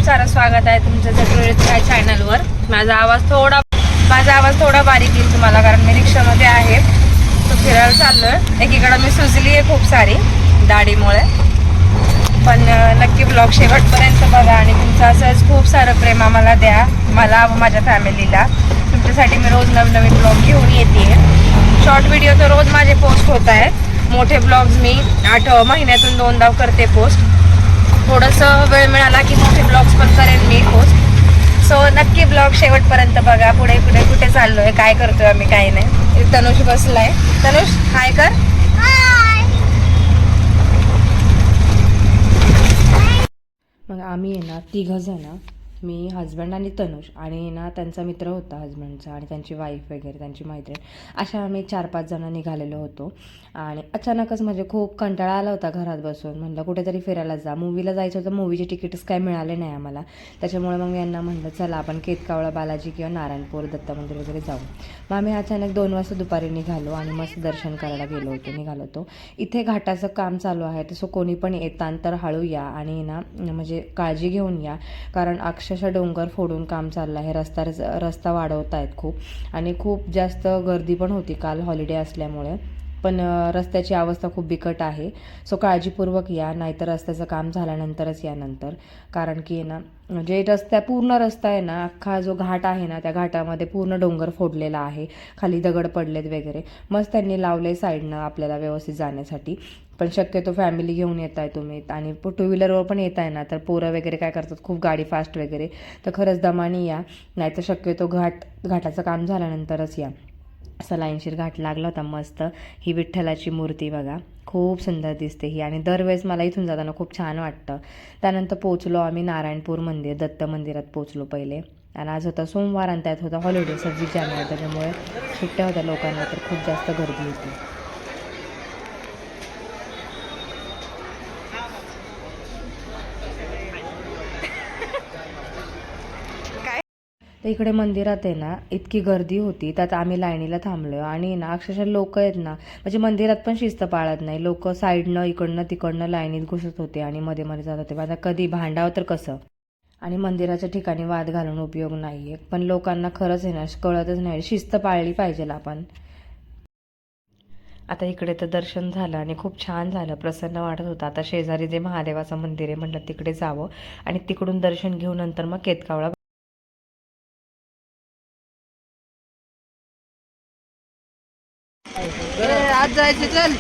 सारं स्वागत आहे तुमचं जटुरीच्या चॅनलवर। माझा आवाज थोडा बारीक येईल तुम्हाला, कारण मी रिक्षामध्ये आहे, तो फिरायला चाललोय। एकीकडे मी सुजली आहे खूप सारी दाढीमुळे, पण नक्की ब्लॉग शेवटपर्यंत बघा आणि तुमचं असंच खूप सारं प्रेम आम्हाला द्या, मला व माझ्या फॅमिलीला। तुमच्यासाठी मी रोज नवीन ब्लॉग घेऊन येते। शॉर्ट व्हिडिओ तर रोज माझे पोस्ट होत आहेत, मोठे ब्लॉग्स मी 8 महिन्यातून 2दा करते पोस्ट। थोडंसं वेळ मिळाला की मोठे ब्लॉग्स पण करेन मी पोस्ट। सो नक्की ब्लॉग शेवटपर्यंत बघा। पुढे कुठे चाललोय, काय करतोय आम्ही, काय नाही। तनुष बसलाय, तनुष हाय कर। मग आम्ही आहे ना 3 जण, मी, हजबंड आणि तनुष, आणि ना त्यांचा मित्र होता हजबंडचा आणि त्यांची वाईफ वगैरे, त्यांची मैत्रीण, अशा आम्ही 4-5 जण निघालेलो होतो। आणि अचानकच म्हणजे खूप कंटाळा आला होता घरात बसून। म्हणलं कुठेतरी फिरायला जा, मूवीला जायचं होतं, मूवीचे तिकीट्स काय मिळाले नाही आम्हाला। त्याच्यामुळे मग मी यांना म्हणलं चला आपण केतकावळा बालाजी किंवा नारायणपूर दत्त मंदिर वगैरे जाऊ। मग आम्ही अचानक 2 वाजता दुपारी निघालो आणि मस्त दर्शन करायला निघालो होतो। इथे घाटाचं काम चालू आहे, तसं कोणी पण येतान तर हळू या आणि ना म्हणजे काळजी घेऊन या, कारण अक्षरशः डोंगर फोडून काम चाललं आहे। रस्ता वाढवत आहेत खूप, आणि खूप जास्त गर्दी पण होती काल हॉलिडे असल्यामुळे, पण रस्त्याची अवस्था खूप बिकट आहे। सो काळजीपूर्वक या, नाहीतर रस्त्याचं काम झाल्यानंतरच या नंतर, कारण की ना म्हणजे पूर्ण रस्ता आहे ना, अख्खा जो घाट आहे ना, त्या घाटामध्ये पूर्ण डोंगर फोडलेला आहे, खाली दगड पडलेत वगैरे, मस्त त्यांनी लावले साईडनं आपल्याला व्यवस्थित जाण्यासाठी। पण शक्यतो फॅमिली घेऊन येत आहे तुम्ही, आणि 2 व्हीलरवर पण येत आहे ना, तर पोरं वगैरे काय करतात, खूप गाडी फास्ट वगैरे, तर खरंच दमानी या, नाहीतर शक्यतो घाटाचं काम झाल्यानंतरच या। असा लाईनशीर घाट लागला होता मस्त। ही विठ्ठलाची मूर्ती बघा, खूप सुंदर दिसते ही, आणि दरवेळेस मला इथून जाताना खूप छान वाटतं। त्यानंतर पोचलो आम्ही नारायणपूर मंदिर, दत्त मंदिरात पोचलो पहिले, आणि आज होता सोमवार आणि त्यात होता हॉलिडे 26 जानेवारी, त्याच्यामुळे सुट्ट्या होत्या लोकांना, तर खूप जास्त गर्दी होती। तर इकडे मंदिरात आहे ना इतकी गर्दी होती, त्यात आम्ही लाईनीला थांबलो, आणि ना अक्षरशः लोक आहेत ना, म्हणजे मंदिरात पण शिस्त पाळत नाही, लोक साईडनं इकडनं तिकडनं लाईनीत घुसत होते आणि मध्ये जात होते। आता कधी भांडावं तर कसं, आणि मंदिराच्या ठिकाणी वाद घालून उपयोग नाही आहे, पण लोकांना खरंच आहे ना कळतच नाही, शिस्त पाळली पाहिजे आपण। आता इकडे तर दर्शन झालं आणि खूप छान झालं, प्रसन्न वाटत होतं। आता शेजारी जे महादेवाचं मंदिर आहे, म्हटलं तिकडे जावं आणि तिकडून दर्शन घेऊन नंतर मग केतकावळा आज जायचं, चल